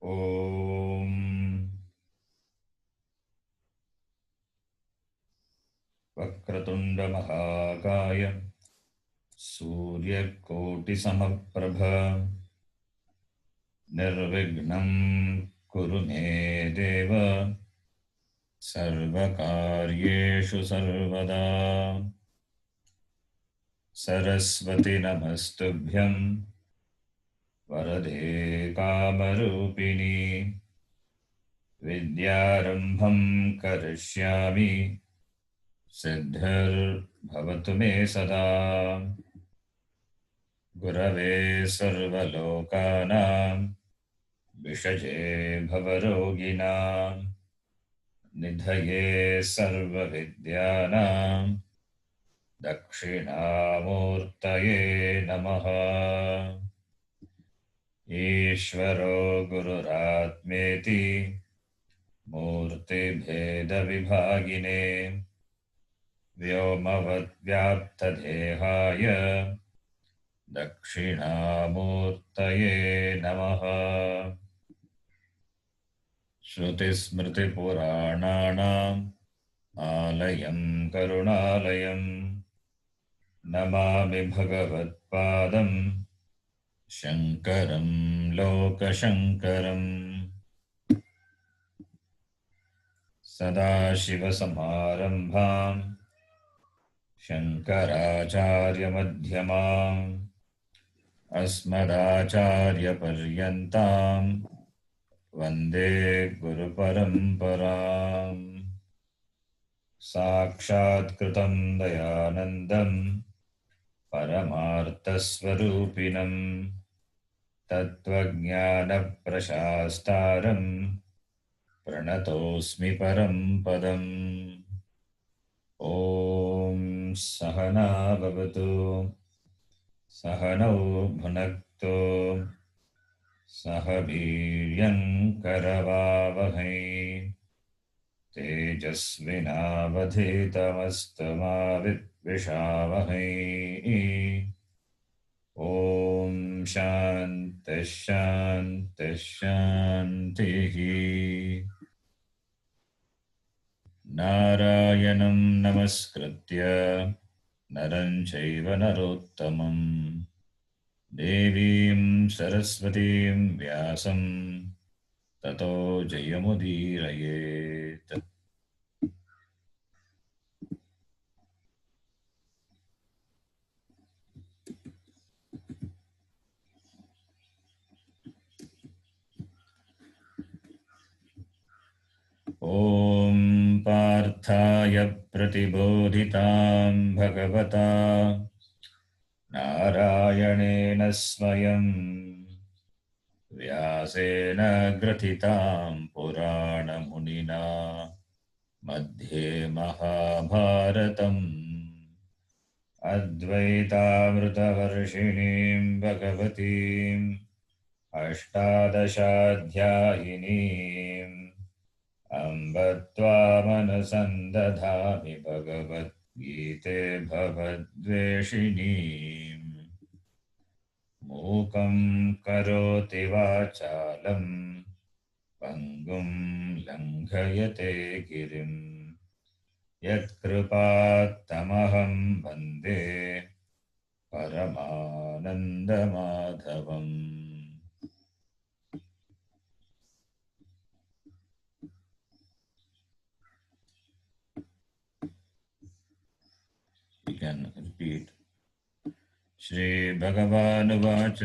ॐ वक्रतुण्ड महाकाय सूर्यकोटिसमप्रभ निर्विघ्नं कुरु मे देव सर्वकार्येषु सर्वदा। सरस्वती नमस्तुभ्यं वरदे कामरूपिणी विद्यारम्भं करिष्यामि सिद्धिर्भवतु मे सदा। गुरवे सर्वलोकानां विषजे भवरोगिणां निधये सर्वविद्यानां दक्षिणामूर्तये नमः। ईश्वरो गुरुरात्मेति मूर्तिभेदविभागिने व्योमवद्व्याप्तदेहाय दक्षिणामूर्तये नमः। श्रुतिस्मृतिपुराणानाम् आलयं करुणालयं नमामि भगवत्पादं शङ्करं लोकशङ्करम्। सदाशिवसमारम्भां शङ्कराचार्यमध्यमाम् अस्मदाचार्यपर्यन्तां वन्दे गुरुपरम्पराम्। साक्षात्कृतं दयानन्दं परमार्थस्वरूपिणं तत्त्वज्ञानप्रशास्तारं प्रणतोऽस्मि परं पदम्। ॐ सहना भवतु सहनौ भुनक्तु सह वीर्यङ्करवावहै तेजस्विनावधीतमस्तु मा विद्विषावहै। ॐ शान्तिः शान्तिः शान्तिः। नारायणं नमस्कृत्य नरं चैव नरोत्तमं देवीं सरस्वतीं व्यासं ततो जयमुदीरयेत्। ॐ पार्थाय प्रतिबोधितां भगवता नारायणेन स्वयं व्यासेन ग्रथितां पुराणमुनिना मध्ये महाभारतम् अद्वैतामृतवर्षिणीं भगवतीम् अष्टादशाध्यायिनीम् अम्ब त्वामनुसन्दधामि भगवद्गीते भवद्वेषिणीम्। मूकं करोति वाचालं पङ्गुं लङ्घयते गिरिं यत्कृपात्तमहं वन्दे परमानन्दमाधवम्। We can repeat. Shri Bhagavanuvach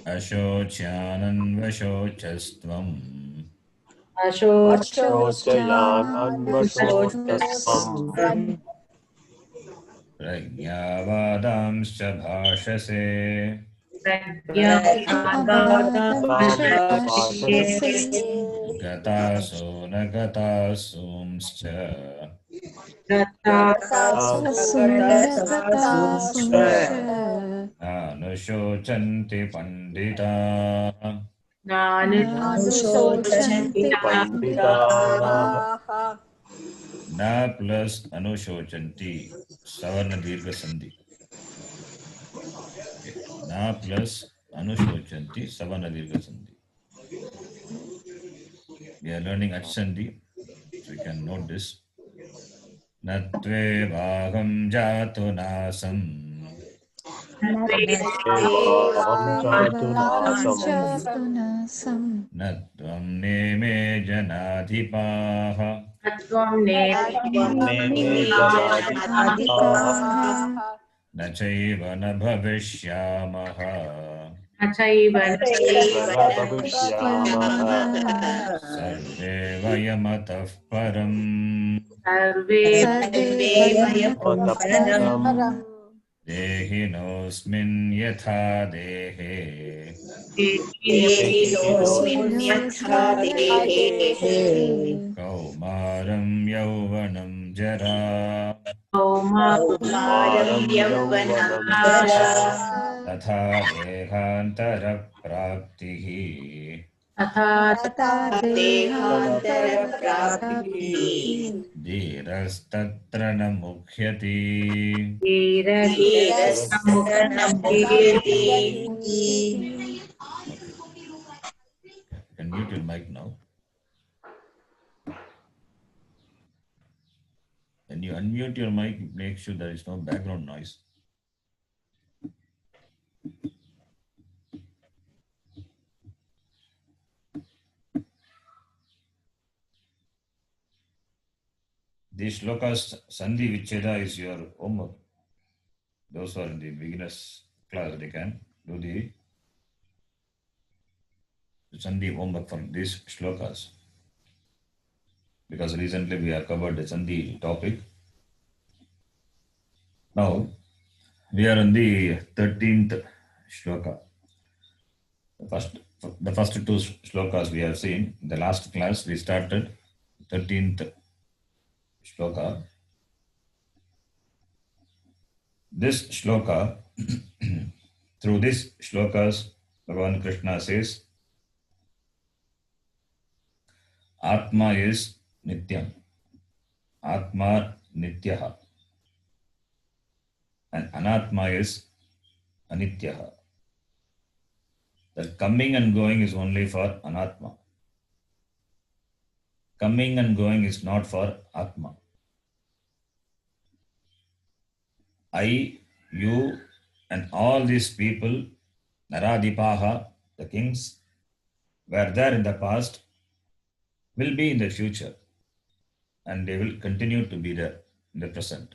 Ashocyananvashocastvam Prajnavadamscha bhashase Gataso nagatasumscha Anushocanti pandita Na plus anushocanti Savarna dirgha sandhi Na plus Anushocanti Savanadirga Sandhi. We are learning Achsandhi, so you can note this. Natve Vaham Jato Nasam Natvam Neme Janadhipaha Nachaiva na bhavishyamaha Sarve Vayamatah Param Dehinosmin Yatha Dehe Kaumaram Yauvanam Jara Tatha Dehantara Praptihi Dhirastatra na mukhyati. Okay. You can mute your mic now. When you unmute your mic, make sure there is no background noise. These shlokas, Sandhi Vicheda is your homework. Those who are in the beginners class, they can do the Sandhi homework from these shlokas. Because recently we have covered the Sandhi topic. Now, we are on the 13th shloka. The first two shlokas we have seen. In the last class we started 13th shloka. This shloka, through these shlokas, Bhagavan Krishna says, Atma is Nityam. Atma Nityaha. And Anatma is Anityaha. That coming and going is only for Anatma. Coming and going is not for Atma. I, you, and all these people, Naradipaha, the kings, were there in the past, will be in the future, and they will continue to be there in the present.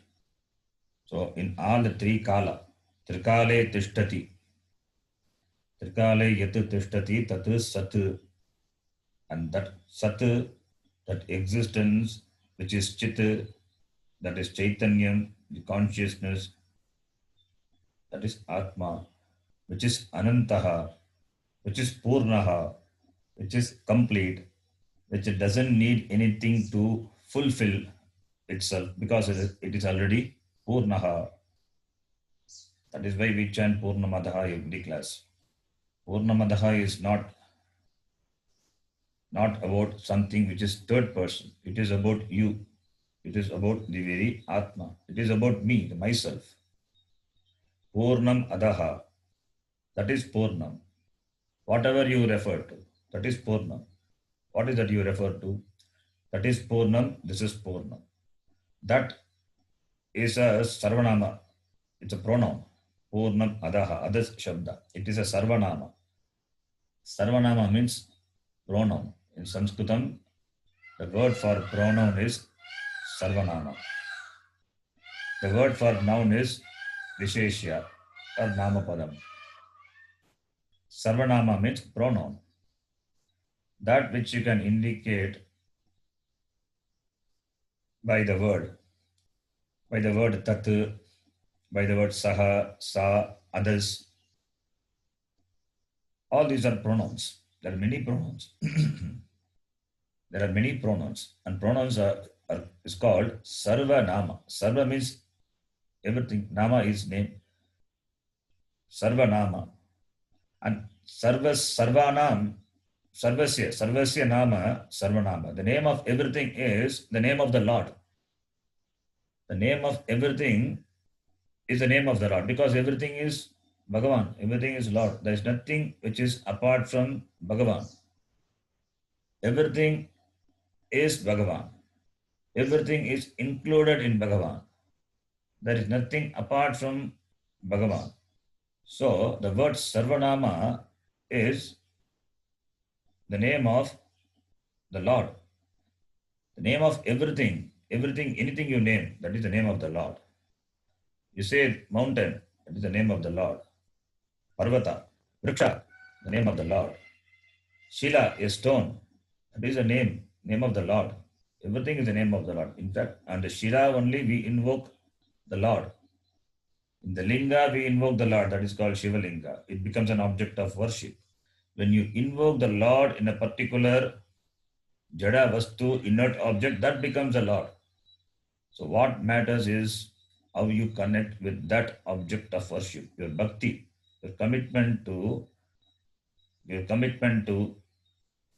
So, in all the three kala, Trikale Tishtati, Trikale Yatu Tishtati, Tatu Satu, and that Satu, that existence, which is Chit, that is Chaitanyam, the consciousness, that is Atma, which is Anantaha, which is Purnaha, which is complete, which doesn't need anything to fulfill itself because it is already Purnaha. That is why we chant Purnamadaha every class. Purnamadaha is not about something which is third person. It is about you. It is about the very Atma. It is about me, myself. Purnam Adaha. That is Purnam. Whatever you refer to, that is Purnam. What is that you refer to? That is Purnam. This is Purnam. That is a Sarvanama. It's a pronoun. Purnam Adaha. Adas Shabda. It is a Sarvanama. Sarvanama means pronoun. In Sanskritam, the word for pronoun is Sarvanama. The word for noun is Visheshya or Namapadam. Sarvanama means pronoun. That which you can indicate by the word tat, by the word saha, sa, others. All these are pronouns. There are many pronouns. There are many pronouns, and pronouns is called Sarva Nama. Sarva means everything. Nama is name. Sarva Nama. And Sarvanam, Sarvasya Nama, Sarvanama. The name of everything is the name of the Lord. The name of everything is the name of the Lord, because everything is Bhagavan. Everything is Lord. There is nothing which is apart from Bhagavan. Everything is Bhagavan. Everything is included in Bhagavan. There is nothing apart from Bhagavan. So the word Sarvanama is the name of the Lord. The name of everything, everything, anything you name, that is the name of the Lord. You say mountain, that is the name of the Lord. Parvata, Vriksha, the name of the Lord. Shila, a stone, that is the name of the Lord. Everything is the name of the Lord. In fact, on the Shila only we invoke the Lord. In the Linga we invoke the Lord, that is called Shiva Linga. It becomes an object of worship. When you invoke the Lord in a particular Jada Vastu, inert object, that becomes a Lord. So what matters is how you connect with that object of worship, your bhakti, your commitment to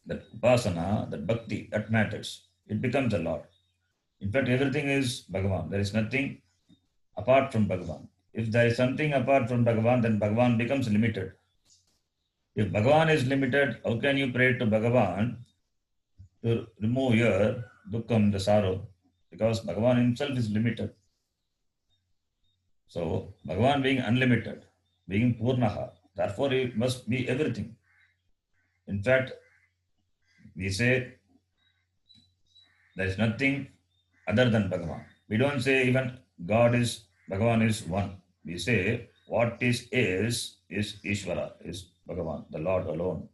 that upasana, that bhakti, that matters. It becomes a Lord. In fact, everything is Bhagavan. There is nothing apart from Bhagavan. If there is something apart from Bhagavan, then Bhagavan becomes limited. If Bhagavan is limited, how can you pray to Bhagavan to remove your dukkam, the sorrow? Because Bhagavan himself is limited. So, Bhagavan being unlimited, being Purnaha, therefore he must be everything. In fact, we say there is nothing other than Bhagavan. We don't say even Bhagavan is one. We say what is Ishvara, is Bhagavan, the Lord alone.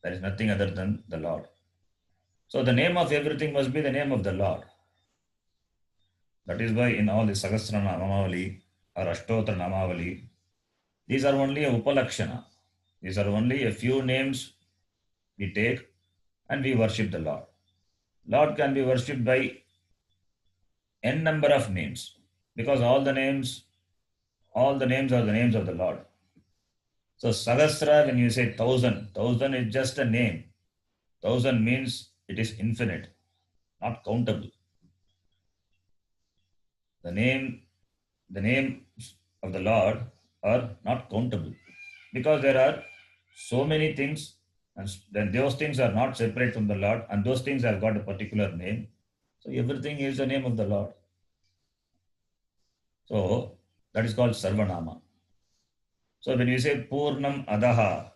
There is nothing other than the Lord. So the name of everything must be the name of the Lord. That is why in all the Sahasra Namavali or Ashtotra Namavali, these are only a Upalakshana. These are only a few names we take and we worship the Lord. Lord can be worshipped by n number of names because all the names are the names of the Lord. So Sahasra, when you say thousand is just a name. Thousand means it is infinite, not countable. The names of the Lord are not countable because there are so many things, and then those things are not separate from the Lord, and those things have got a particular name. So everything is the name of the Lord. So that is called Sarvanama. So when you say Purnam Adaha,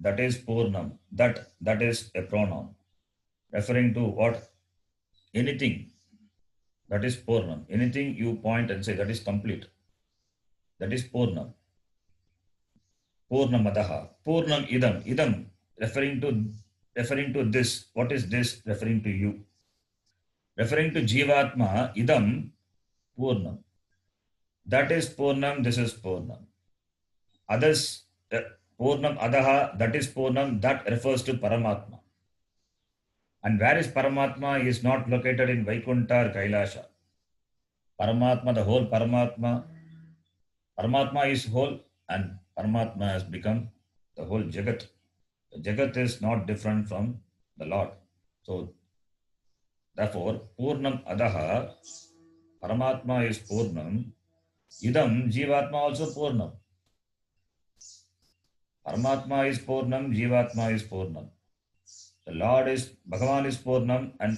that is Purnam. That is a pronoun referring to what? Anything. That is Purnam. Anything you point and say that is complete. That is Purnam. Purnam Adaha. Purnam Idam. Idam referring to this. What is this? Referring to you. Referring to Jivatma, Idam Purnam. That is Purnam, this is Purnam. Others, Purnam Adaha, that is Purnam, that refers to Paramatma. And where is Paramatma is not located in Vaikuntha or Kailasha. Paramatma, the whole Paramatma, Paramatma is whole and Paramatma has become the whole Jagat. The Jagat is not different from the Lord. So, therefore, Purnam Adaha, Paramatma is Purnam, Idam, Jivatma also Purnam. Paramatma is Purnam, Jivatma is Purnam. The Lord is, Bhagavan is Purnam, and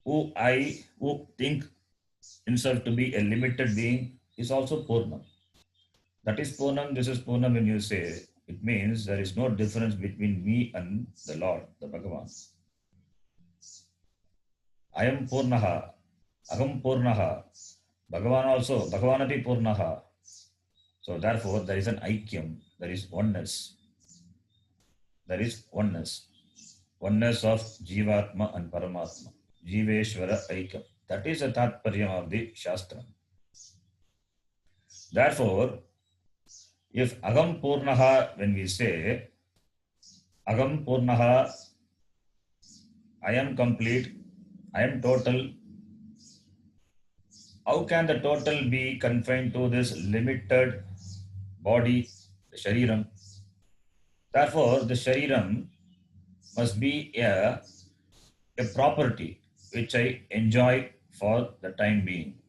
who think himself to be a limited being is also Purnam. That is Purnam, this is Purnam when you say, it means there is no difference between me and the Lord, the Bhagavan. I am Purnaha, Aham Purnaha, Bhagavan also, Bhagavanapi Purnaha. So therefore there is an Aikyam, there is oneness. There is oneness. Oneness of Jivatma and Paramatma. Jiveshwara Aikam. That is the Tatparyam of the Shastra. Therefore, if Agam Purnaha, when we say Agam Purnaha, I am complete, I am total, how can the total be confined to this limited body, the Shariram? Therefore, the Shariram must be a property which I enjoy for the time being.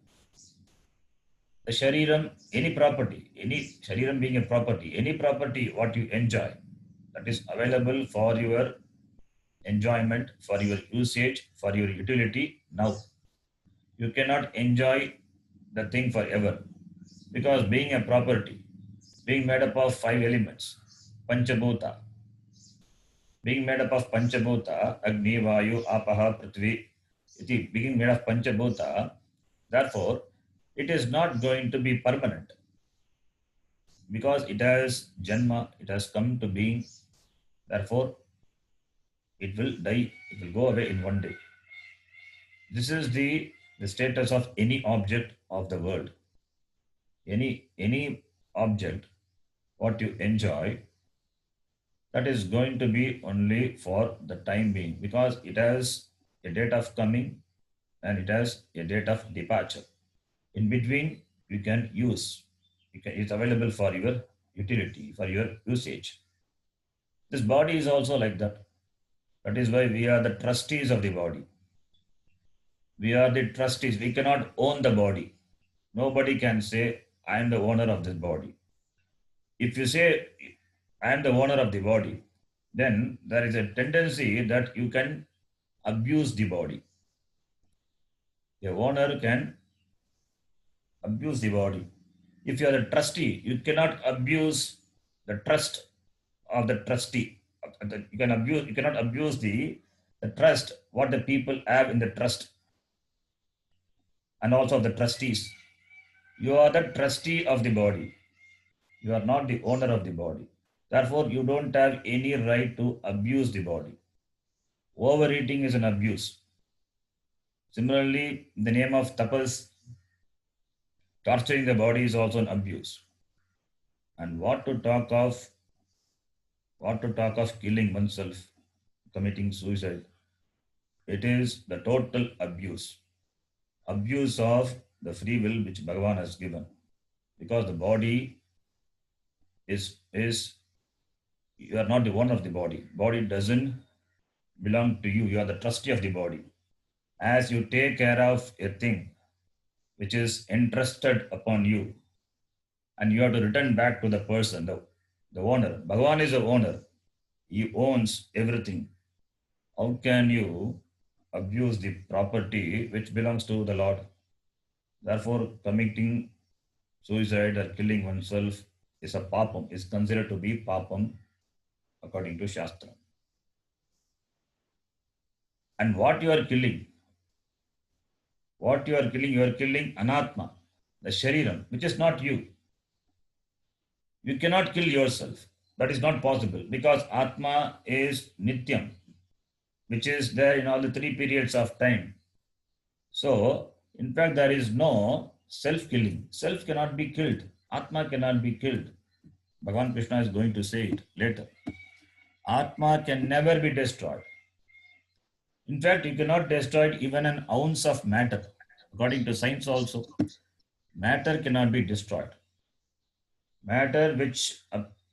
The shariram, any property, any shariram being a property, any property what you enjoy, that is available for your enjoyment, for your usage, for your utility now. You cannot enjoy the thing forever because being a property, being made up of five elements, Panchabhuta, being made up of Panchabhuta, Agni, Vayu, Apaha, Prithvi, being made of Panchabhuta, therefore, it is not going to be permanent because it has Janma, it has come to being, therefore, it will die, it will go away in one day. This is the status of any object of the world. Any object, what you enjoy, that is going to be only for the time being because it has a date of coming and it has a date of departure. In between, you can use. It's available for your utility, for your usage. This body is also like that. That is why we are the trustees of the body. We are the trustees. We cannot own the body. Nobody can say, I am the owner of this body. If you say, I am the owner of the body, then there is a tendency that you can abuse the body. A owner can abuse the body. If you are a trustee, you cannot abuse the trust of the trustee. You cannot abuse the trust, what the people have in the trust, and also of the trustees. You are the trustee of the body. You are not the owner of the body. Therefore, you don't have any right to abuse the body. Overeating is an abuse. Similarly, in the name of tapas, torturing the body is also an abuse. And what to talk of killing oneself, committing suicide? It is the total abuse. Abuse of the free will which Bhagavan has given. Because the body is you are not the owner of the body. Body doesn't belong to you. You are the trustee of the body. As you take care of a thing which is entrusted upon you, and you have to return back to the person, the owner. Bhagavan is the owner. He owns everything. How can you abuse the property which belongs to the Lord? Therefore, committing suicide or killing oneself is a papam, is considered to be papam according to Shastra. And what you are killing, you are killing anatma, the shariram, which is not you. You cannot kill yourself. That is not possible because atma is nityam, which is there in all the three periods of time. So, in fact, there is no self-killing. Self cannot be killed. Atma cannot be killed. Bhagavan Krishna is going to say it later. Atma can never be destroyed. In fact, you cannot destroy even an ounce of matter. According to science also, matter cannot be destroyed. Matter which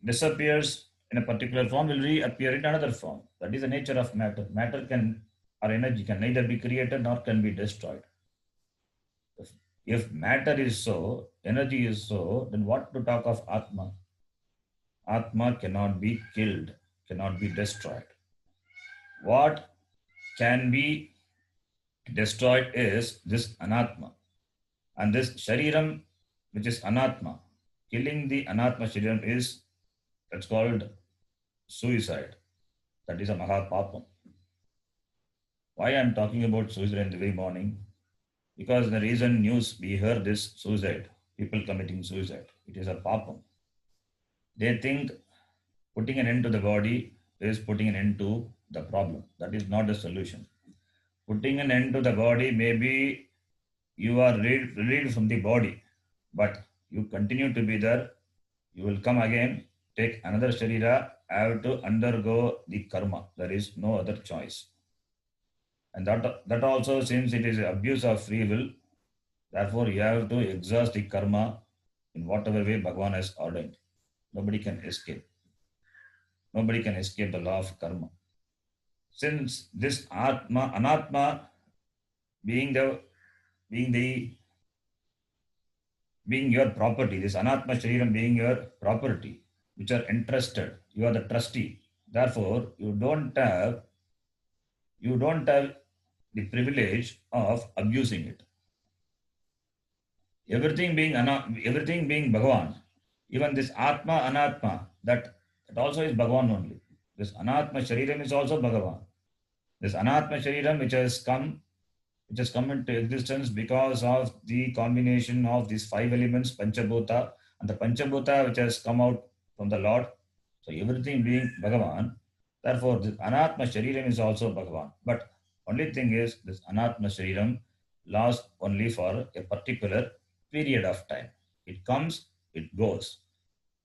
disappears in a particular form will reappear in another form. That is the nature of matter. Matter can, or energy can neither be created nor can be destroyed. If matter is so, energy is so, then what to talk of Atma? Atma cannot be killed, cannot be destroyed. What can be destroyed is this anatma. And this shariram, which is anatma, killing the anatma shariram is, that's called suicide. That is a mahapapam. Why I am talking about suicide in the very morning? Because the reason news we hear this suicide, people committing suicide, it is a papam. They think putting an end to the body is putting an end to the problem. That is not the solution. Putting an end to the body, maybe you are relieved from the body, but you continue to be there. You will come again, take another sharira, have to undergo the karma. There is no other choice. And that also, since it is abuse of free will, therefore you have to exhaust the karma in whatever way Bhagavan has ordained. Nobody can escape. Nobody can escape the law of karma. Since this atma, anatma, being the being your property, this Anatma Shariram being your property, which are entrusted. You are the trustee. Therefore, you don't have the privilege of abusing it. Everything being Bhagavan, even this Atma, Anatma, that also is Bhagavan only. This Anatma Shariram is also Bhagavan. This Anatma Shariram which has come into existence because of the combination of these five elements, Panchabhuta, and the Panchabhuta which has come out from the Lord. So everything being Bhagavan, therefore this Anatma Shariram is also Bhagavan. But only thing is this Anatma Shariram lasts only for a particular period of time. It comes, it goes.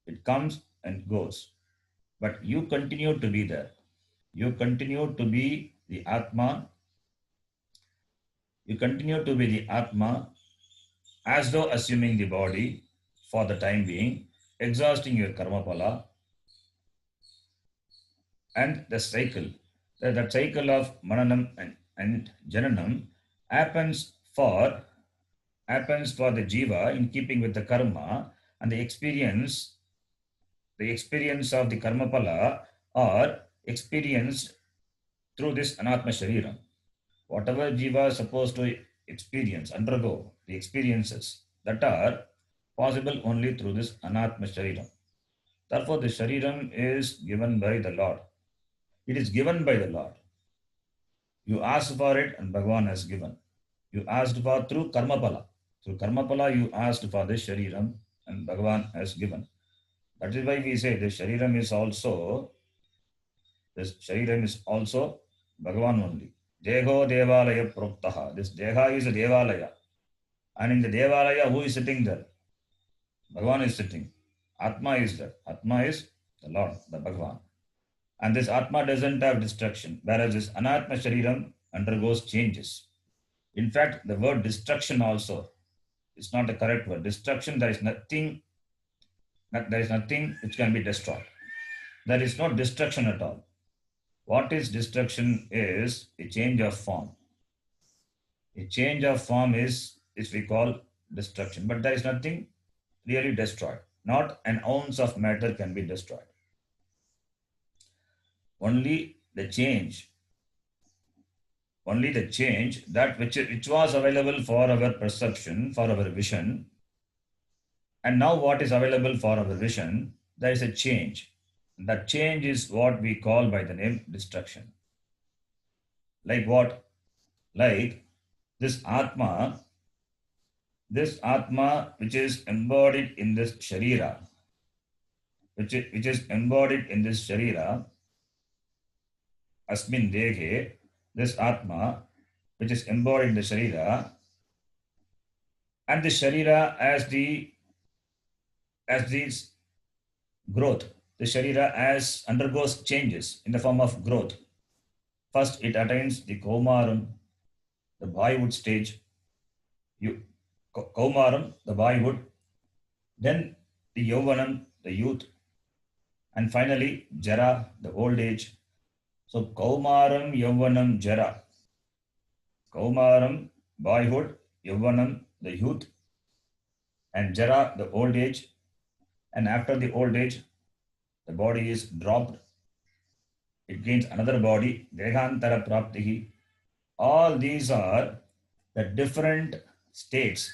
It comes and goes. But you continue to be there. You continue to be the Atma. You continue to be the Atma as though assuming the body for the time being, exhausting your karma pala, and the cycle. That cycle of mananam and jananam happens for the jiva in keeping with the karma, and the experience of the karma pala are experienced through this anatma shariram. Whatever jiva is supposed to experience, undergo the experiences that are possible only through this anatma shariram. Therefore, the shariram is given by the Lord. It is given by the Lord. You asked for it and Bhagavan has given. You asked for through karmapala. Through karmapala, you asked for the shariram and Bhagavan has given. That is why we say this shariram is also Bhagavan only. Deho devalaya proktaha. This deha is a devalaya. And in the devalaya, who is sitting there? Bhagavan is sitting. Atma is there. Atma is the Lord, the Bhagavan. And this Atma doesn't have destruction, whereas this Anatma Shariram undergoes changes. In fact, the word destruction also is not the correct word. Destruction, there is nothing which can be destroyed. There is no destruction at all. What is destruction is a change of form. A change of form is we call destruction, but there is nothing really destroyed. Not an ounce of matter can be destroyed. Only the change that which was available for our perception, for our vision, and now what is available for our vision, there is a change. That change is what we call by the name destruction. Like what? Like this Atma which is embodied in this Sharira, which is embodied in this Sharira, Asmin Dehe, this Atma, which is embodied in the Sharira, and the Sharira as the growth. The Sharira as undergoes changes in the form of growth. First, it attains the Kaumaram, the boyhood stage. Kaumaram, the boyhood, then the Yauvanam, the youth, and finally Jara, the old age. So Kaumaram, Yauvanam, Jara. Kaumaram, boyhood, Yauvanam, the youth, and Jara, the old age. And after the old age, the body is dropped. It gains another body, Dehantara Praptihi. All these are the different states.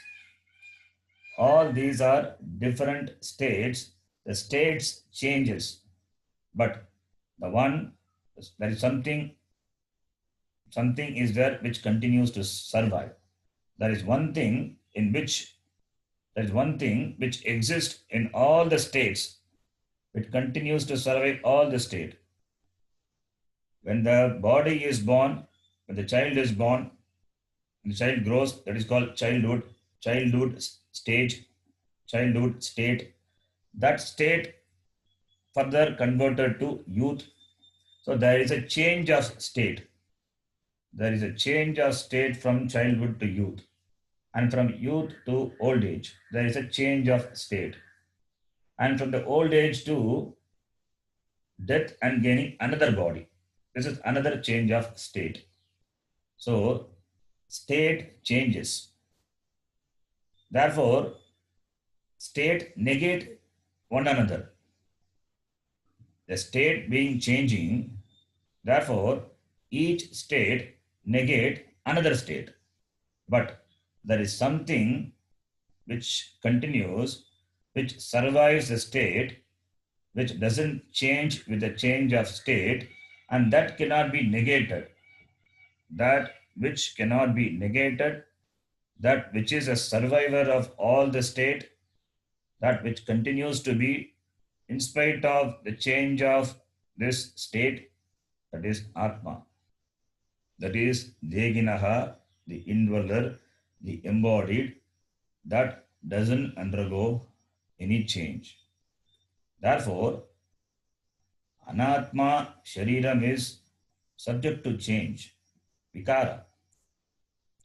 All these are different states. The states changes, but the one, there is something is there which continues to survive. There is one thing which exists in all the states. It continues to survive all the state. When the body is born, when the child is born, when the child grows, that is called childhood stage, childhood state. That state further converted to youth. So there is a change of state. There is a change of state from childhood to youth. And from youth to old age, there is a change of state. And from the old age to death and gaining another body. This is another change of state. So, state changes. Therefore, state negate one another. The state being changing, therefore, each state negate another state. But there is something which continues, which survives the state, which doesn't change with the change of state, and that cannot be negated. That which cannot be negated, that which is a survivor of all the state, that which continues to be in spite of the change of this state, that is Atma. That is Deginaha, the indweller, the embodied, that doesn't undergo any change. Therefore, Anatma Shariram is subject to change, Vikara.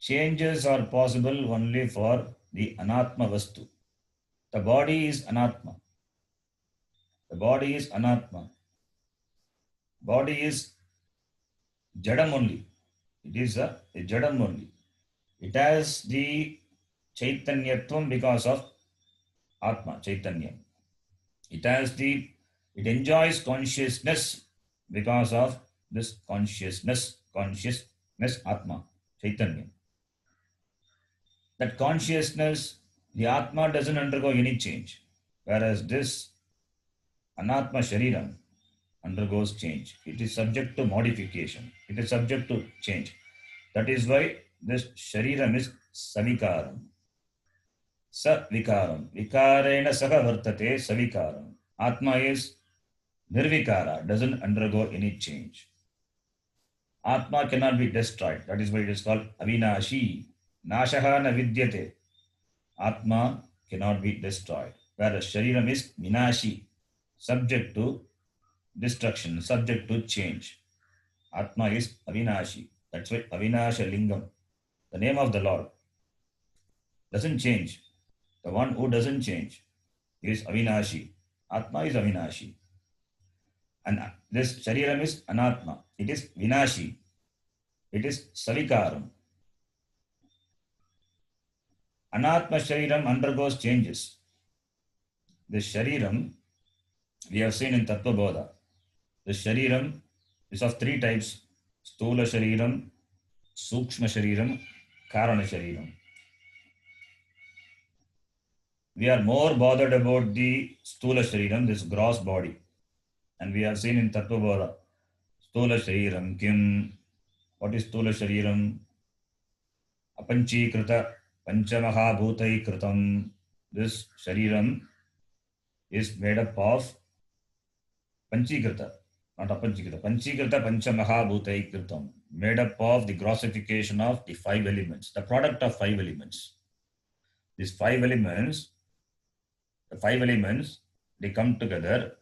Changes are possible only for the Anatma Vastu. The body is Anatma. The body is Anatma. Body is Jadam only. It is a Jadam only. It has the Chaitanyatvam because of Atma, Chaitanya. It enjoys consciousness because of this consciousness, Atma, Chaitanya. That consciousness, the Atma doesn't undergo any change, whereas this Anatma Shariram undergoes change. It is subject to modification. It is subject to change. That is why this Shariram is Savikaram. Savikaram. Vikarena saha vartate Savikaram. Atma is Nirvikara, doesn't undergo any change. Atma cannot be destroyed. That is why it is called Avinashi. Nashaha na vidyate. Atma cannot be destroyed. Whereas Shariram is Minashi, subject to destruction, subject to change. Atma is Avinashi. That's why Avinasha Lingam, the name of the Lord, doesn't change. The one who doesn't change is Avinashi. Atma is Avinashi. And this Shariram is Anatma. It is Vinashi. It is Savikaram. Anatma Shariram undergoes changes. This Shariram, we have seen in Tattva Bodha. The Shariram is of three types: Stula Shariram, Sukshma Shariram, Karana Shariram. We are more bothered about the Stula Shariram, this gross body. And we have seen in Tattva Bodha, Stula Shariram Kim. What is Stula Shariram? Apanchikrita Panchamaha Bhutai Kritam. This Shariram is made up of Panchikrita, not Apanchikrita. Panchikrita Panchamaha Bhutai Kritam. Made up of the grossification of the five elements, the product of five elements. These five elements, they come together.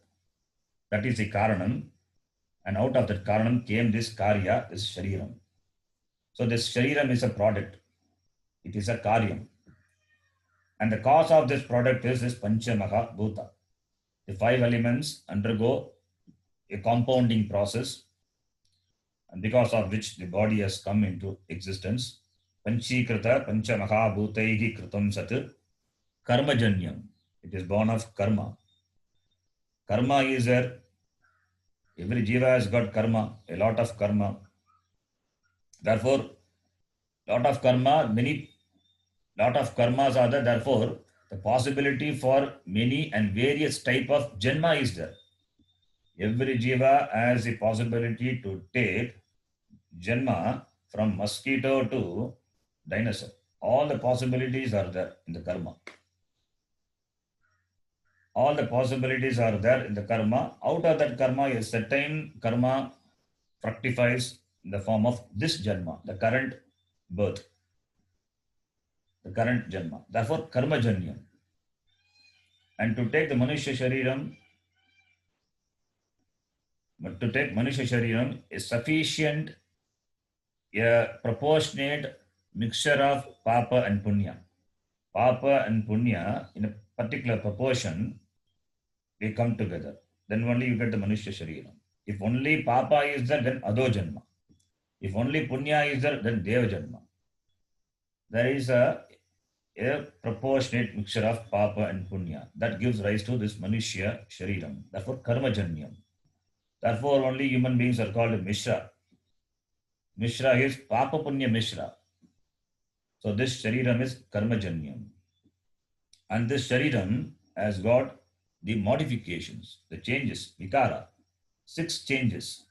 That is the Karanam. And out of that Karanam came this Karya, this Shariram. So this Shariram is a product. It is a Karyam. And the cause of this product is this Panchamaha Bhuta. The five elements undergo a compounding process, and because of which the body has come into existence. Panchikrita Panchamaha Bhutaihi Kritam Sat Karmajanyam. It is born of karma. Karma is there. Every jiva has got karma, a lot of karma. Therefore, lot of karmas are there. Therefore, the possibility for many and various type of janma is there. Every jiva has the possibility to take janma from mosquito to dinosaur. All the possibilities are there in the karma. All the possibilities are there in the karma. Out of that karma, a certain karma fructifies in the form of this janma, the current birth, the current janma. Therefore, karma janyam. And to take the Manushya Shariram, is sufficient, a proportionate mixture of Papa and Punya. Papa and Punya, in a particular proportion, they come together. Then only you get the Manushya Shariram. If only Papa is there, then Adho Janma. If only Punya is there, then Deva Janma. There is a a proportionate mixture of papa and punya. That gives rise to this manushya shariram. Therefore, karma janyam. Therefore, only human beings are called Mishra. Mishra is papa punya Mishra. So this shariram is karma janyam. And this shariram has got the modifications, the changes, vikara. 6 changes.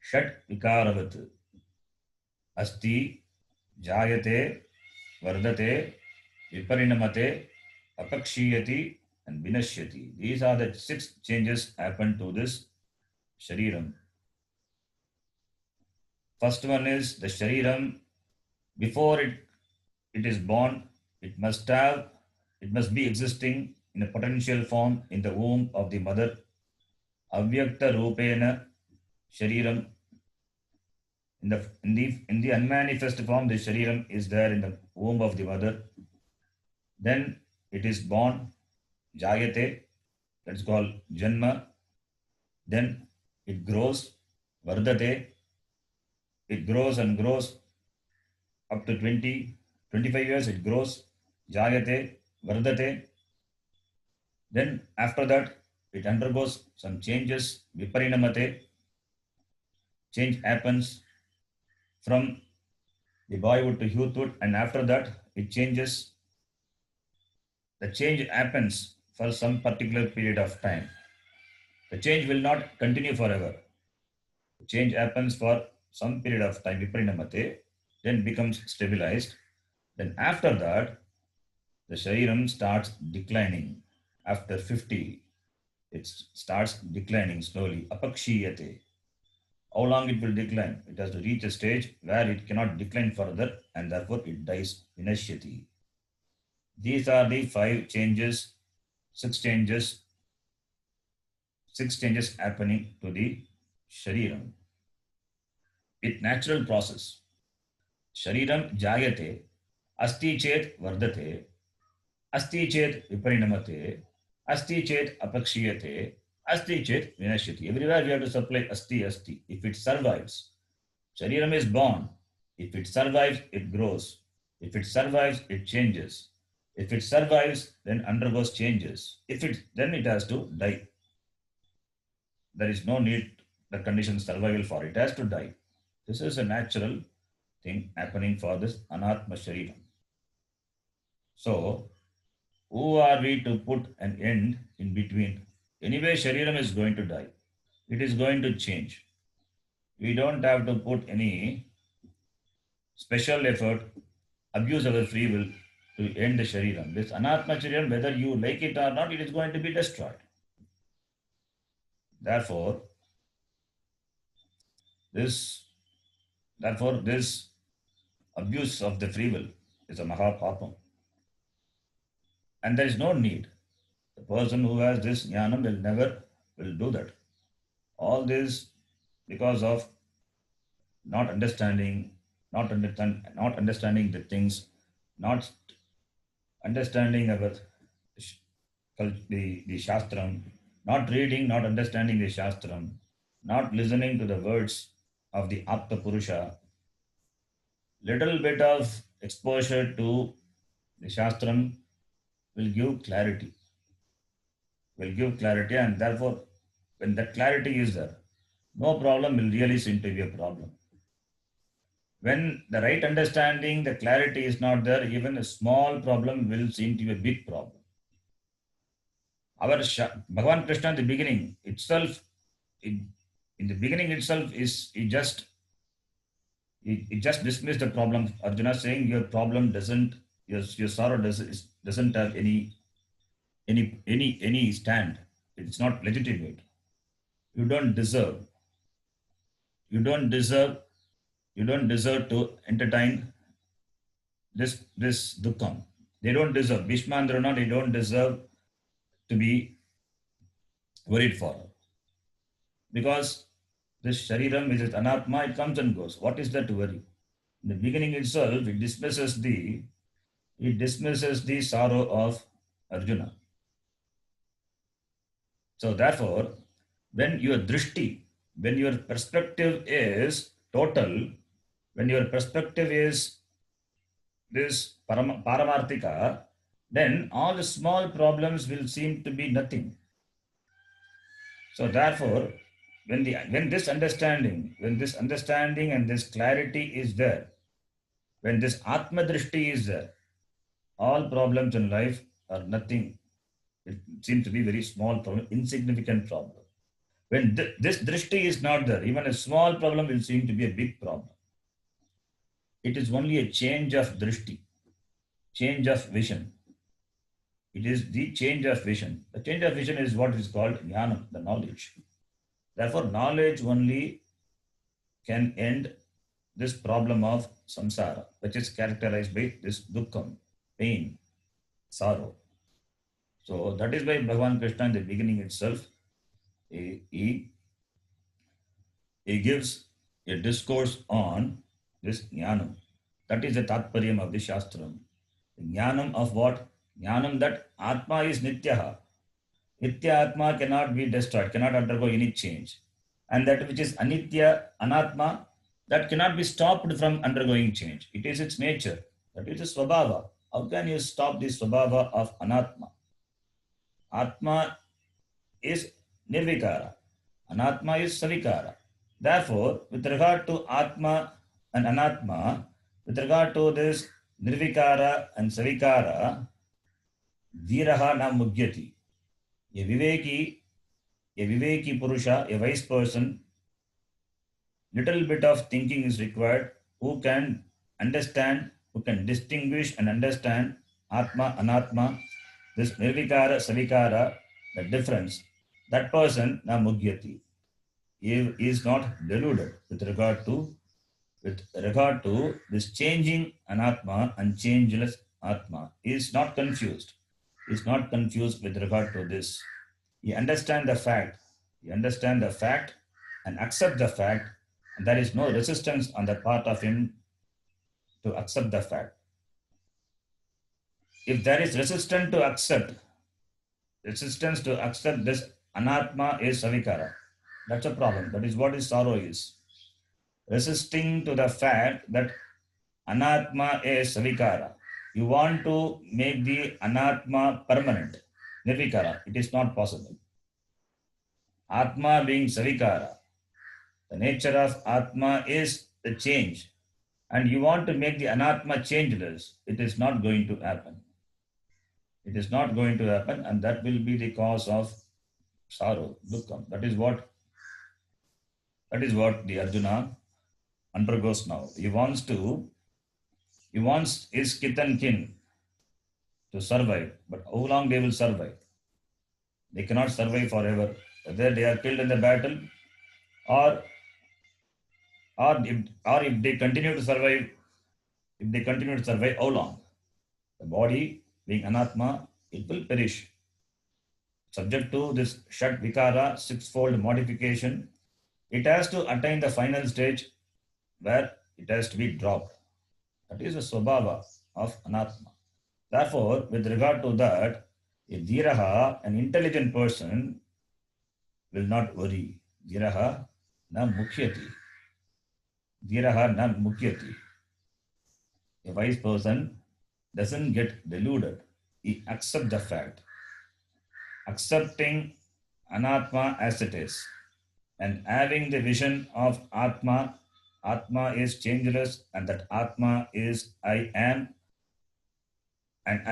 Shat vikaravat. Asti, jayate, vardate, viparinamate, apakshiyati, and vinashyati. These are the 6 changes happen to this shariram. First one is the shariram. Before it is born, it must be existing in a potential form in the womb of the mother. Avyakta rupena shariram. In the unmanifest form, the shariram is there in the womb of the mother. Then it is born, jayate, that's called janma. Then it grows, vardate, it grows and grows up to 20, 25 years, it grows, jayate, vardate. Then after that, it undergoes some changes, viparinamate, change happens from the boyhood to youthhood, and after that, it changes. The change happens for some particular period of time. The change will not continue forever. The change happens for some period of time, viparinamate, then becomes stabilized. Then after that, the shariram starts declining. After 50, it starts declining slowly. Apakshiyate. How long it will decline? It has to reach a stage where it cannot decline further and therefore it dies. Vinashyati. These are the 5 changes, 6 changes, 6 changes happening to the shariram. With natural process. Shariram jayate, asti chet vardate, asti chet viparinamate, asti chet apakshiyate, asti chet vinashyati. Everywhere we have to supply asti, asti. If it survives, shariram is born. If it survives, it grows. If it survives, it changes. If it survives, then undergoes changes. Then it has to die. There is no need the condition survival for it. It has to die. This is a natural thing happening for this anatma shariram. So, who are we to put an end in between? Anyway, shariram is going to die. It is going to change. We don't have to put any special effort, abuse our free will to end the shariram. This anatma shariram, whether you like it or not, it is going to be destroyed. Therefore, this abuse of the free will is a mahapapam. And there is no need. The person who has this jnanam will never do that. All this because of not understanding the things, not understanding about the Shastram, not reading, not understanding the Shastram, not listening to the words of the Apta Purusha. Little bit of exposure to the Shastram will give clarity. And therefore, when that clarity is there, no problem will really seem to be a problem. When the right understanding, the clarity is not there, even a small problem will seem to be a big problem. Our Bhagavan Krishna in the beginning itself, in the beginning itself, he just dismissed the problem. Arjuna saying your problem doesn't, your sorrow doesn't have any stand. It's not legitimate. You don't deserve to entertain this dukkam. They don't deserve. Bhishma and Drona, they don't deserve to be worried for. Because this shariram, which is anatma, it comes and goes. What is there to worry? In the beginning itself, it dismisses the sorrow of Arjuna. So therefore, when your drishti, when your perspective is total, when your perspective is this paramarthika, then all the small problems will seem to be nothing. So therefore, when this understanding and this clarity is there, when this Atma Drishti is there, all problems in life are nothing. It seems to be very small problem, insignificant problem. When this drishti is not there, even a small problem will seem to be a big problem. It is only a change of drishti, change of vision. It is the change of vision. The change of vision is what is called jnanam, the knowledge. Therefore, knowledge only can end this problem of samsara, which is characterized by this dukkham, pain, sorrow. So that is why Bhagavan Krishna in the beginning itself, he gives a discourse on this jnanam. That is the tatparyam of the Shastram. Jnanam of what? Jnanam that Atma is Nityaha. Nitya Atma cannot be destroyed, cannot undergo any change. And that which is Anitya, Anatma, that cannot be stopped from undergoing change. It is its nature. That is the Swabhava. How can you stop the Swabhava of Anatma? Atma is Nirvikara. Anatma is Savikara. Therefore, with regard to Atma and Anatma, with regard to this Nirvikara and Savikara, Dhiraha na Mugyati. A Viveki Purusha, a wise person, little bit of thinking is required, who can understand, who can distinguish and understand Atma, Anatma, this Nirvikara, Savikara, the difference. That person, na Mugyati, is not deluded with regard to this changing Anatma and changeless Atma. He is not confused. He is not confused with regard to this. He understands the fact. He understands the fact and accept the fact, and there is no resistance on the part of him to accept the fact. If there is resistance to accept this Anatma is Savikara, that's a problem. That is what his sorrow is. Resisting to the fact that Anatma is Savikara. You want to make the Anatma permanent, Nirvikara. It is not possible. Atma being Savikara, the nature of Atma is the change. And you want to make the Anatma changeless. It is not going to happen. It is not going to happen, and that will be the cause of sorrow, dukkham. That is what the Arjuna undergoes now. He wants his kith and kin to survive, but how long they will survive? They cannot survive forever. Whether they are killed in the battle, or if they continue to survive, how long? The body being anatma, it will perish. Subject to this Shat Vikara, sixfold modification, it has to attain the final stage where it has to be dropped. That is the Swabhava of Anatma. Therefore, with regard to that, a Dhiraha, an intelligent person, will not worry. Dhiraha na mukhyati. Dhiraha na mukhyati. A wise person doesn't get deluded. He accepts the fact. Accepting Anatma as it is and having the vision of Atma, Atma is changeless, and that Atma is I am, and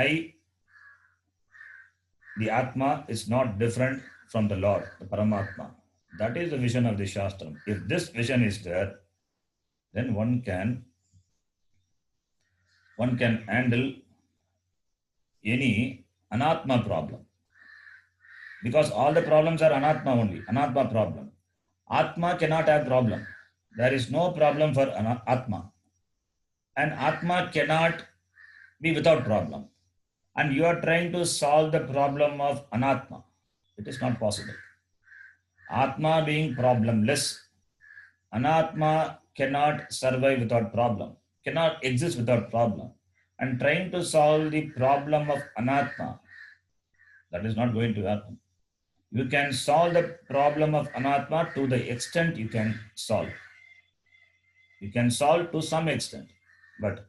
the Atma is not different from the Lord, the Paramatma. That is the vision of the Shastram. If this vision is there, then one can handle any Anatma problem. Because all the problems are Anatma only, Anatma problem. Atma cannot have problem. There is no problem for Atma. And Atma cannot be without problem. And you are trying to solve the problem of Anatma. It is not possible. Atma being problemless, Anatma cannot survive without problem, cannot exist without problem. And trying to solve the problem of Anatma, that is not going to happen. You can solve the problem of Anatma to the extent you can solve. You can solve to some extent, but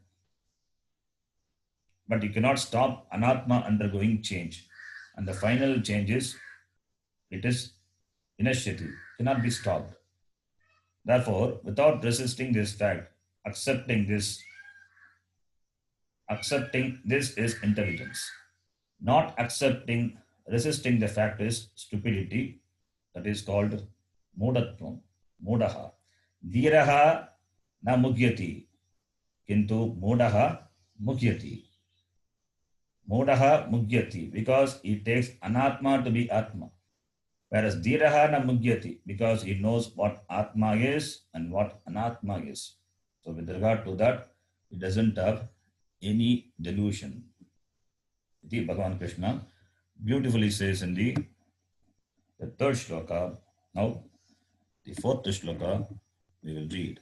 but you cannot stop Anatma undergoing change. And the final change is, it is initiative, cannot be stopped. Therefore, without resisting this fact, accepting this is intelligence. Not accepting, resisting the fact is stupidity. That is called mudatvam, mudaha. Dhiraha na mugyati, kintu mudaha mugyati. Mudaha mugyati, because he takes anatma to be atma. Whereas dhiraha na mugyati, because he knows what atma is and what anatma is. So with regard to that, he doesn't have any delusion. The Bhagavan Krishna beautifully says in the third shloka. Now, the fourth shloka we will read.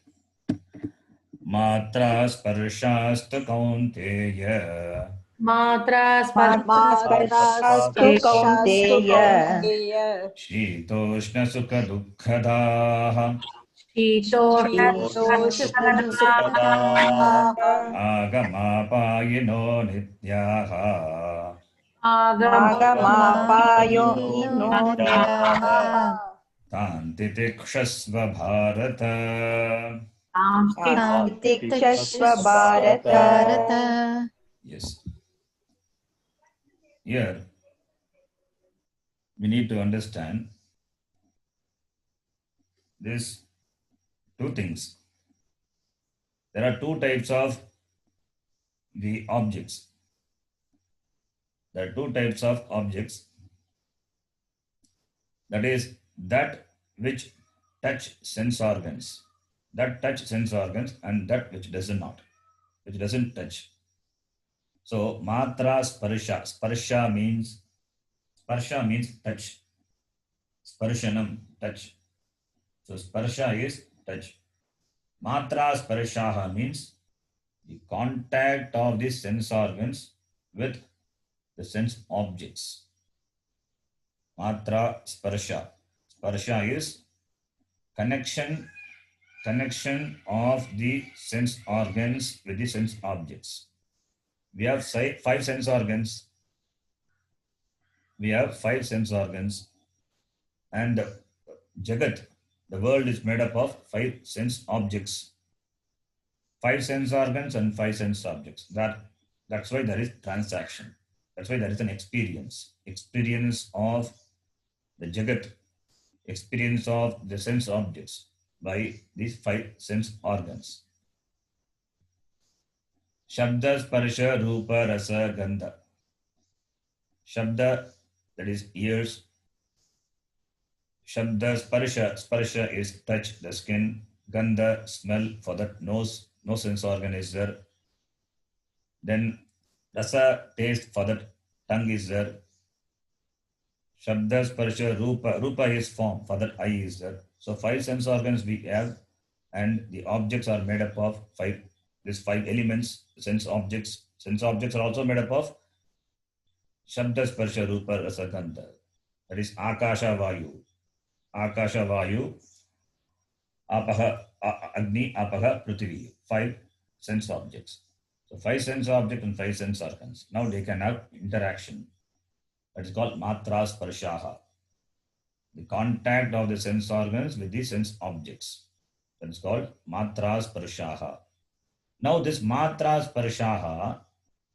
Matra sparshastu kaunteya. Matra Matrastu Kaunteya Shitoshna sukha dukkhadah. Agamapayino nityaha. Agamapayino nityaha Tanti tikshasva bharata. Tikshasva Bharata. Yes. Here, we need to understand this two things. There are two types of the objects. There are two types of objects. That is, that which touch sense organs. That touch sense organs, and that which does not, which doesn't touch. So, matra sparsha. Sparsha means touch. Sparshanam, touch. So, sparsha is touch. Matra sparshaha means the contact of the sense organs with the sense objects. Matra sparsha. Sparsha is connection of the sense organs with the sense objects. We have five sense organs. And Jagat, the world, is made up of five sense objects. Five sense organs and five sense objects. That's why there is transaction. That's why there is an experience. Experience of the Jagat, experience of the sense objects by these five sense organs. Shabda, Sparsha, Rupa, Rasa, Gandha. Shabda, that is ears. Shabda, Sparsha is touch, the skin. Gandha, smell, for that nose, no sense organ is there. Then Rasa, taste, for that tongue is there. Shabda, Sparsha, Rupa is form, for that eye is there. So five sense organs we have, and the objects are made up of these five elements, sense objects. Sense objects are also made up of Shabda, Sparsha, Rupa, Rasa, Gandha. That is Akasha, Vayu. Akasha, Vayu, Apaha, Agni, Apaha, Prithvi. Five sense objects. So five sense objects and five sense organs. Now they can have interaction. That is called Matra Sparshaha. The contact of the sense organs with the sense objects. That is called Matra Sparshaha. Now this Matra Sparshaha,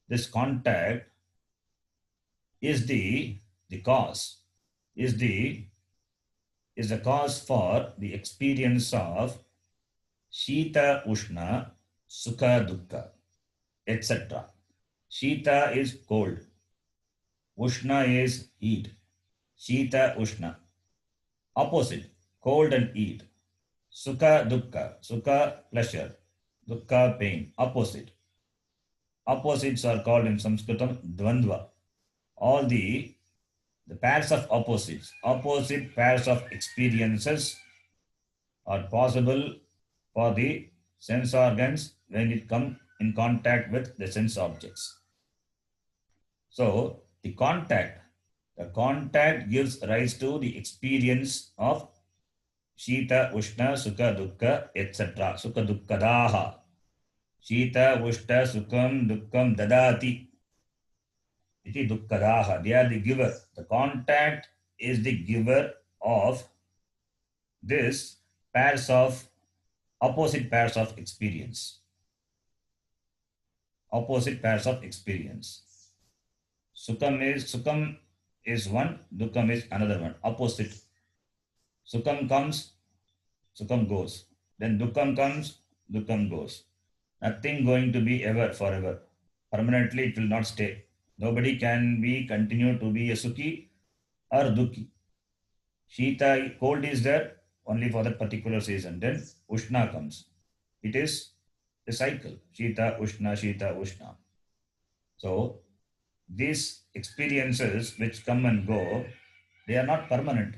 this contact is the cause, is the cause for the experience of Shita, Ushna, Sukha, Dukkha, etc. Shita is cold. Ushna is heat. Shita, Ushna. Opposite, cold and heat. Sukha, Dukkha. Sukha, pleasure. Dukkha, pain. Opposite. Opposites are called in Sanskritam Dvandva. All the pairs of opposites, opposite pairs of experiences are possible for the sense organs when it comes in contact with the sense objects. So the contact gives rise to the experience of Shita, Ushna, Sukha, Dukkha, etc. Sukha, Dukkadaha. Shita, Ushna, Sukham, Dukkam, Dadati. iti dukkadaha. They are the giver. The contact is the giver of this pairs of opposite pairs of experience. Opposite pairs of experience. Sukham is one, dukkam is another one. Opposite. Sukham comes, sukham goes. Then dukkam comes, dukkam goes. Nothing going to be ever forever. Permanently it will not stay. Nobody can be continue to be a sukhi or dukhi. Shita, cold is there only for that particular season. Then Ushna comes. It is a cycle. Shita, Ushna. So these experiences which come and go, they are not permanent.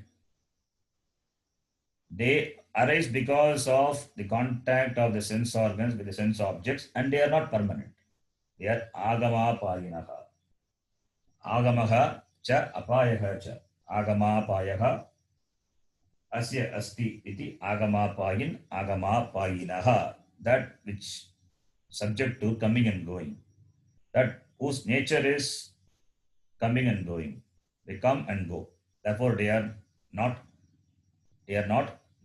They arise because of the contact of the sense organs with the sense objects, and they are not permanent. They are agamapayinaha. Agamaha cha apayaha cha. Agamapayaha asya asti iti agamapayinaha. That which subject to coming and going. That whose nature is coming and going. They come and go. Therefore, they are not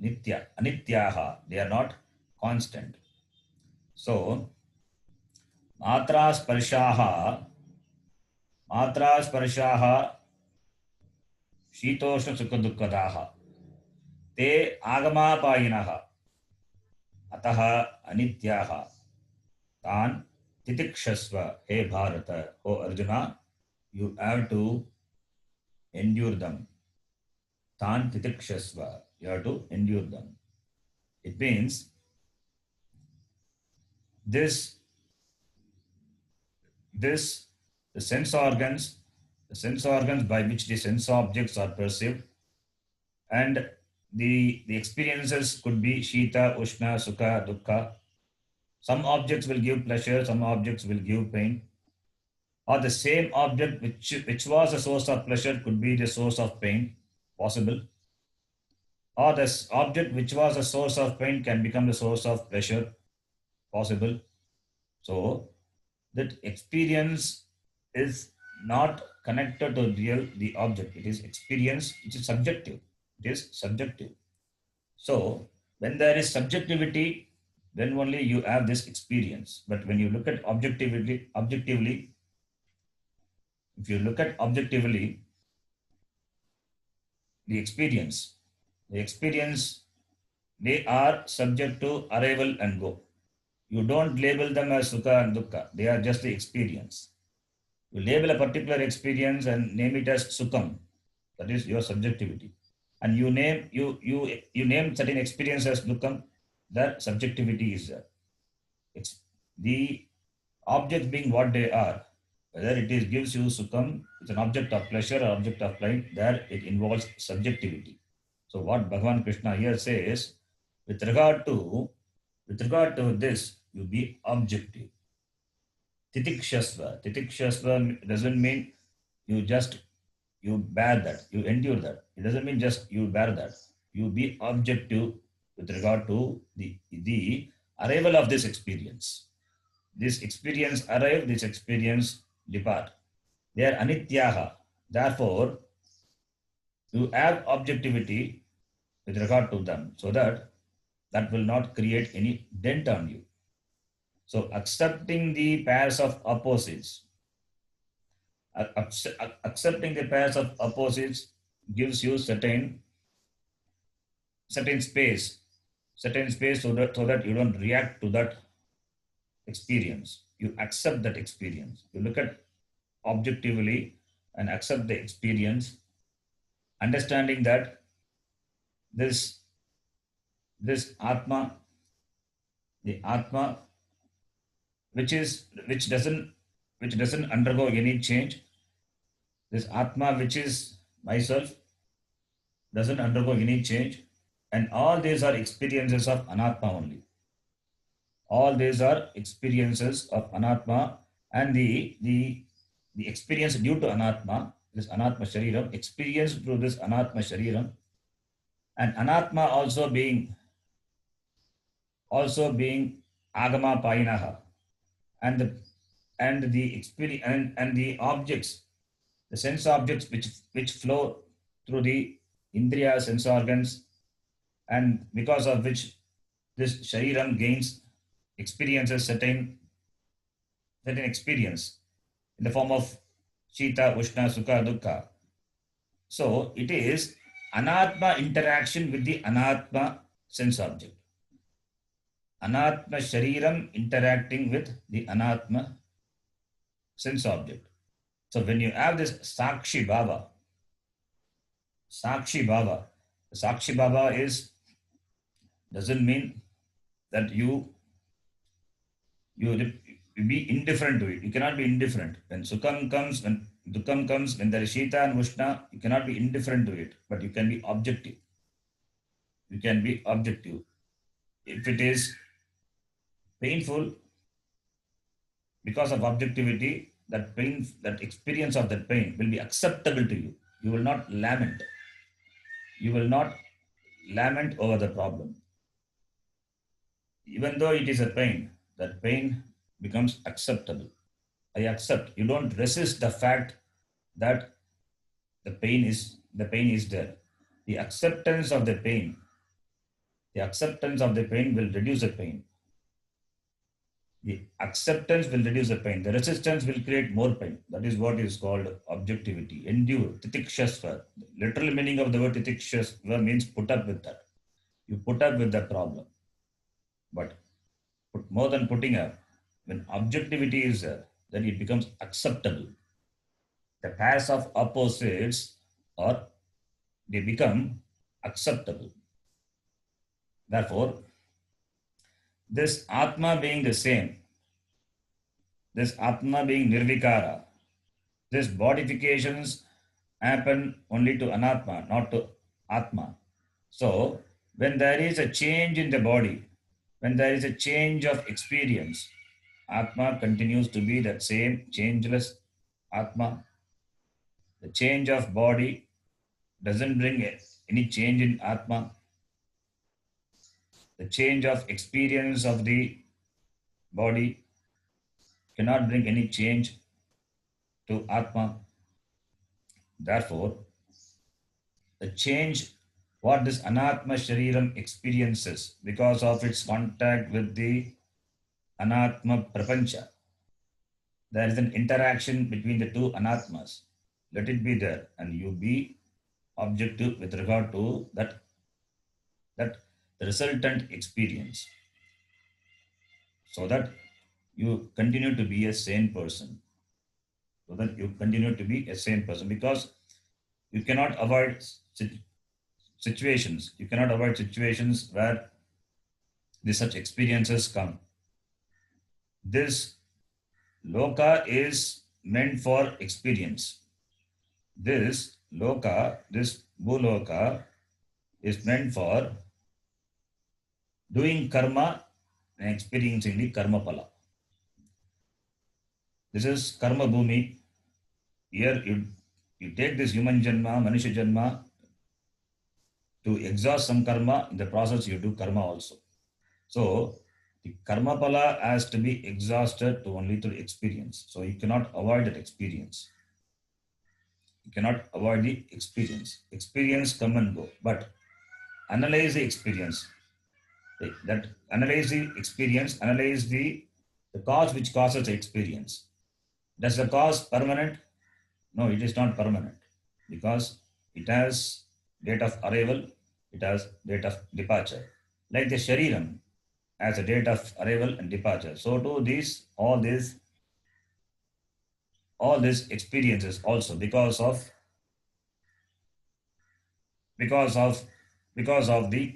nitya, anityaha. They are not constant. So, matra sparshaha शीतोष्ण सुख दुःखदाः ते आगमापायिनः अतः अनित्याः तान् तितिक्षस्व. हे भारत, ओ arjuna, you have to endure them. Tan titikshasva, you have to endure them. It means this the sense organs by which the sense objects are perceived, and the experiences could be shita, ushna, sukha, dukkha. Some objects will give pleasure, some objects will give pain. Or the same object which was a source of pleasure could be the source of pain, possible. Or this object which was a source of pain can become the source of pleasure, possible. So that experience is not connected to the object. It is experience which is subjective. It is subjective. So when there is subjectivity, then only you have this experience. But when you look at objectively, if you look at objectively, the experience, they are subject to arrival and go. You don't label them as sukha and dukkha. They are just the experience. You label a particular experience and name it as sukham. That is your subjectivity. And you name certain experience as dukkham. That subjectivity is there. It's the objects being what they are. Whether it is gives you sukham, it's an object of pleasure or object of pain, there it involves subjectivity. So what Bhagavan Krishna here says, with regard to this, you be objective. Titikshasva doesn't mean you bear that, you endure that. It doesn't mean just you bear that. You be objective with regard to the arrival of this experience. This experience arrive, this experience depart. They are anityaha. Therefore, you have objectivity with regard to them, so that will not create any dent on you. So accepting the pairs of opposites, gives you certain space so that you don't react to that experience. You accept that experience. You look at objectively and accept the experience, understanding that this Atma, the Atma, which doesn't undergo any change. This Atma, which is myself, doesn't undergo any change. And all these are experiences of Anatma only. All these are experiences of Anatma, and the experience due to Anatma, this Anatma Shariram, experience through this Anatma Shariram, and Anatma also being Agama Painaha, and the experience and the objects The sense objects which flow through the indriya sense organs, and because of which this shariram gains experiences certain experience in the form of Shita, Ushna, Sukha, Dukkha. So it is Anatma interaction with the Anatma sense object. Anatma Shariram interacting with the Anatma sense object. So when you have this Sakshi Bhava, Sakshi Bhava, Sakshi Bhava doesn't mean that you be indifferent to it. You cannot be indifferent. When Sukham comes, when Dukkam comes, when there is Shita and Ushna, you cannot be indifferent to it, but you can be objective. You can be objective. If it is painful, because of objectivity, that pain, that experience of that pain will be acceptable to you. You will not lament. You will not lament over the problem. Even though it is a pain, that pain becomes acceptable. I accept. You don't resist the fact that the pain is there. The acceptance of the pain will reduce the pain. The acceptance will reduce the pain. The resistance will create more pain. That is what is called objectivity. Endure. Titikshasva. The literal meaning of the word titikshasva means put up with that. You put up with the problem. But more than putting up, when objectivity is there, then it becomes acceptable. The pairs of opposites they become acceptable. Therefore, this Atma being the same, this Atma being nirvikara, these modifications happen only to Anatma, not to Atma. So, when there is a change in the body, when there is a change of experience, Atma continues to be that same changeless Atma. The change of body doesn't bring any change in Atma. The change of experience of the body cannot bring any change to Atma. Therefore, the change what this Anatma Shariram experiences because of its contact with the Anatma Prapancha, there is an interaction between the two Anatmas. Let it be there, and you be objective with regard to that the resultant experience, so that you continue to be a sane person. Because you cannot avoid situations. You cannot avoid situations where such experiences come. This loka is meant for experience. This loka, this bhuloka, is meant for doing karma and experiencing the karma pala. This is karma bhumi. Here you take this human janma, manushya janma, to exhaust some karma. In the process, you do karma also. So the karma pala has to be exhausted to only through experience. So you cannot avoid that experience. You cannot avoid the experience. Experience come and go, but analyze the experience. That analyze the experience, analyze the cause which causes the experience. Does the cause permanent? No, it is not permanent, because it has date of arrival, it has date of departure. Like the shariram has a date of arrival and departure. So do all these experiences also because of the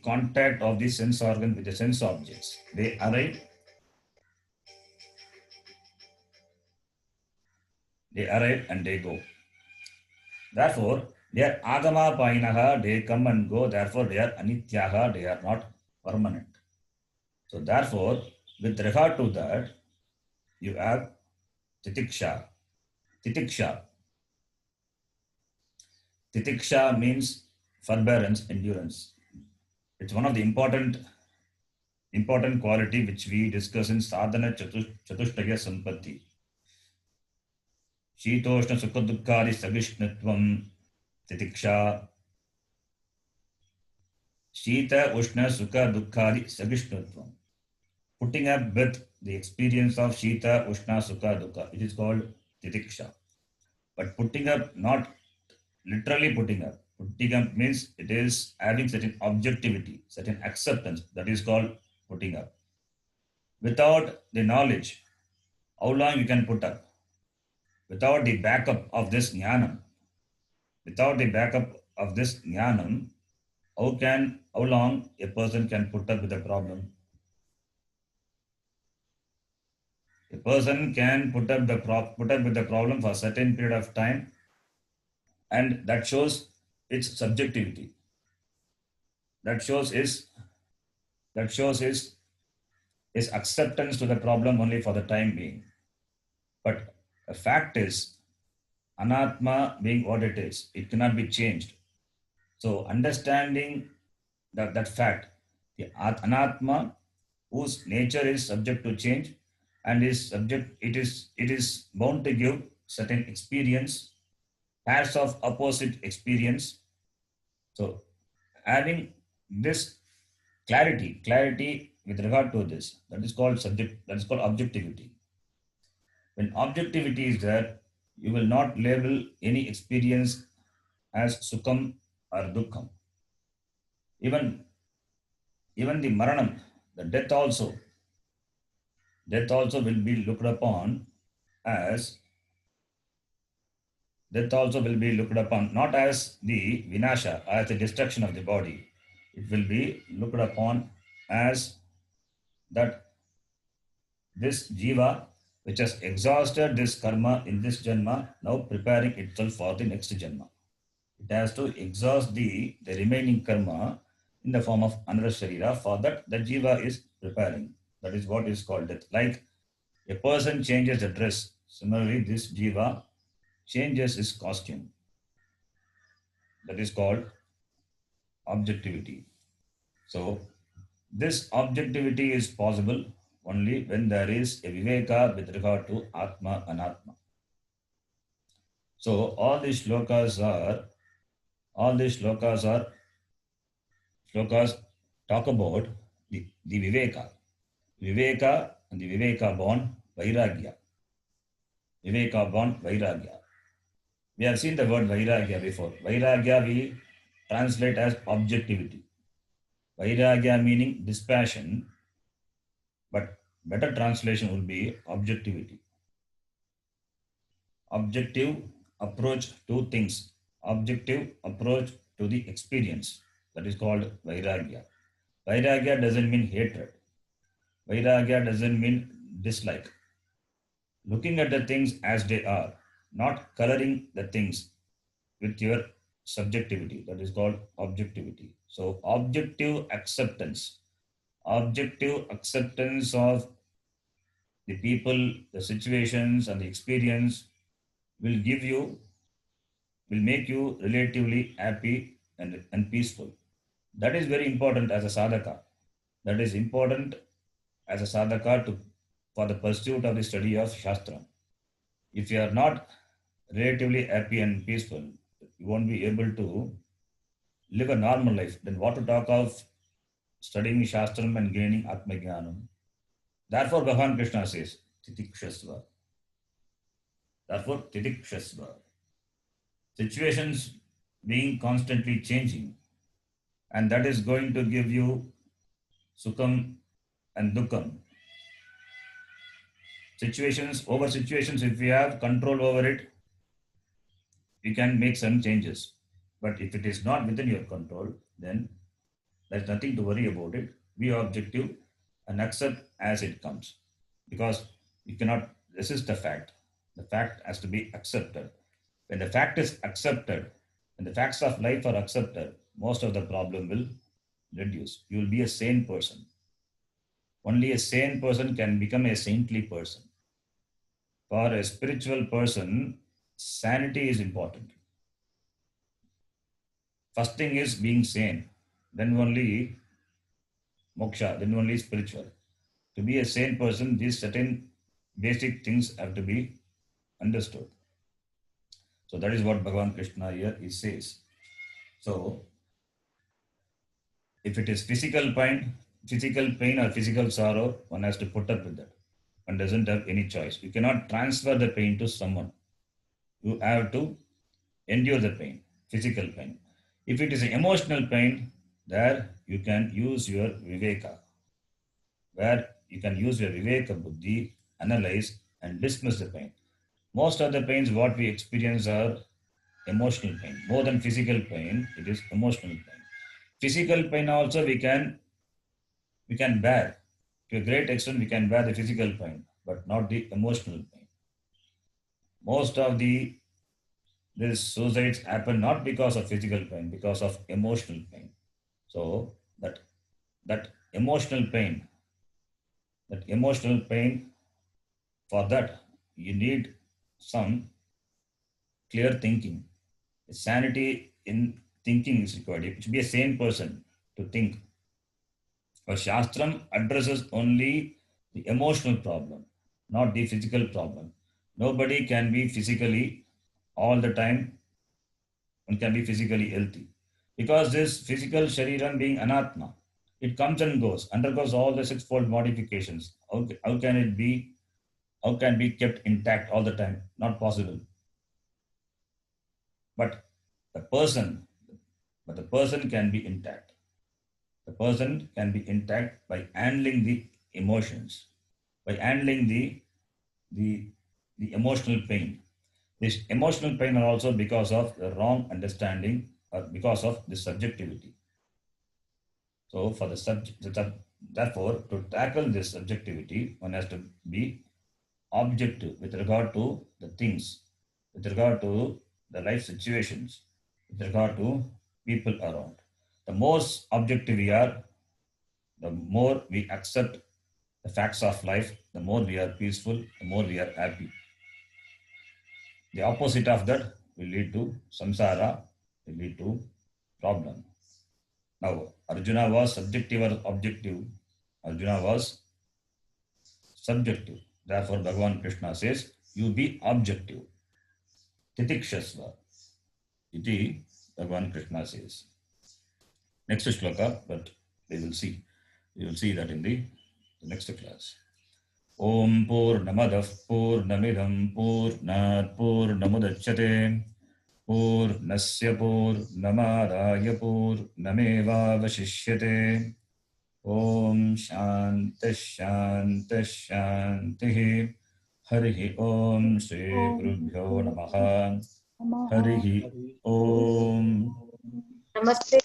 contact of the sense organ with the sense objects. They arrive and they go. Therefore, they are agama painaha, they come and go. Therefore, they are anityaha, they are not permanent. So, therefore, with regard to that, you have titiksha. Titiksha. Titiksha means forbearance, endurance. It's one of the important quality which we discuss in sadhana chatushtaya sampatti. Shitoshna Sukha Dukkadi Sagishnatvam Titiksha. Shita Ushna Sukha Dukkadi Sagishnatvam. Putting up with the experience of Shita, Ushna, Sukha, Dukkha. It is called Titiksha. But putting up, not literally putting up. Putting up means it is having certain objectivity, certain acceptance. That is called putting up. Without the knowledge, how long you can put up? Without the backup of this jnanam, without the backup of this jnanam, how long a person can put up with a problem? A person can put up with the problem for a certain period of time, and that shows its subjectivity. That shows his acceptance to the problem only for the time being. But the fact is, anatma being what it is, it cannot be changed. So understanding that fact, the anatma, whose nature is subject to change and it is bound to give certain experience, pairs of opposite experience. So having this clarity with regard to this, that is called objectivity. When objectivity is there, you will not label any experience as sukham or dukkham. Even the maranam, the death also will be looked upon as not as the vinasha, as the destruction of the body. It will be looked upon as that this jiva, which has exhausted this karma in this janma, now preparing itself for the next janma. It has to exhaust the remaining karma in the form of another sharira. For that, the jiva is preparing. That is what is called death. Like a person changes the dress, similarly, this jiva changes his costume. That is called objectivity. So, this objectivity is possible only when there is a viveka with regard to atma and anatma. So, all these shlokas talk about the viveka. Viveka and the viveka born vairagya. Viveka born vairagya. We have seen the word vairagya before. Vairagya we translate as objectivity. Vairagya meaning dispassion, but better translation would be objectivity. Objective approach to things. Objective approach to the experience. That is called vairagya. Vairagya doesn't mean hatred. Vairagya doesn't mean dislike. Looking at the things as they are, not coloring the things with your subjectivity. That is called objectivity. So objective acceptance of the people, the situations, and the experience will make you relatively happy and peaceful. That is very important as a sadhaka. That is important as a sadhaka for the pursuit of the study of Shastra. If you are not relatively happy and peaceful, you won't be able to live a normal life. Then what to talk of studying Shastram and gaining Atmajnanam? Therefore, Bhagavan Krishna says, Titikshasva. Therefore, Titikshasva. Situations being constantly changing, and that is going to give you Sukham and Dukkham. Situations, if we have control over it, we can make some changes. But if it is not within your control, then there's nothing to worry about it. Be objective and accept as it comes. Because you cannot resist the fact. The fact has to be accepted. When the fact is accepted, when the facts of life are accepted, most of the problem will reduce. You will be a sane person. Only a sane person can become a saintly person. For a spiritual person, sanity is important. First thing is being sane, then only moksha, then only spiritual. To be a sane person, these certain basic things have to be understood. So that is what Bhagavan Krishna here he says. So if it is physical pain or physical sorrow, one has to put up with that. One doesn't have any choice. You cannot transfer the pain to someone. You have to endure the pain, physical pain. If it is an emotional pain, there you can use your viveka, where you can use your viveka buddhi, analyze and dismiss the pain. Most of the pains what we experience are emotional pain. More than physical pain, it is emotional pain. Physical pain also we can bear. To a great extent, we can bear the physical pain, but not the emotional pain. Most of these suicides happen not because of physical pain, because of emotional pain. So that emotional pain, for that you need some clear thinking. Sanity in thinking is required. You should be a sane person to think. But Shastram addresses only the emotional problem, not the physical problem. Nobody can be physically all the time and can be physically healthy. Because this physical shariram being anatma, it comes and goes, undergoes all the sixfold modifications. How can it be? How can be kept intact all the time? Not possible. But the person, but the person can be intact. The person can be intact by handling the emotions, by handling the, the emotional pain. This emotional pain are also because of the wrong understanding or because of the subjectivity. So for the therefore, to tackle this subjectivity, one has to be objective with regard to the things, with regard to the life situations, with regard to people around. The more objective we are, the more we accept the facts of life, the more we are peaceful, the more we are happy. The opposite of that will lead to samsara, will lead to problem. Now, Arjuna was subjective or objective? Arjuna was subjective. Therefore, Bhagavan Krishna says, you be objective. Titikshasva. Iti Bhagavan Krishna says. Next shloka, but we will see. We will see that in the next class. Om Purnamadah Purnamidam Purnat Purnamudachyate Purnasya Purnamadaya Purnamevavashishyate Om Shanti Shanti Shanti Harihi Om Shri Gurubhyo Namaha Harihi Om Namaste.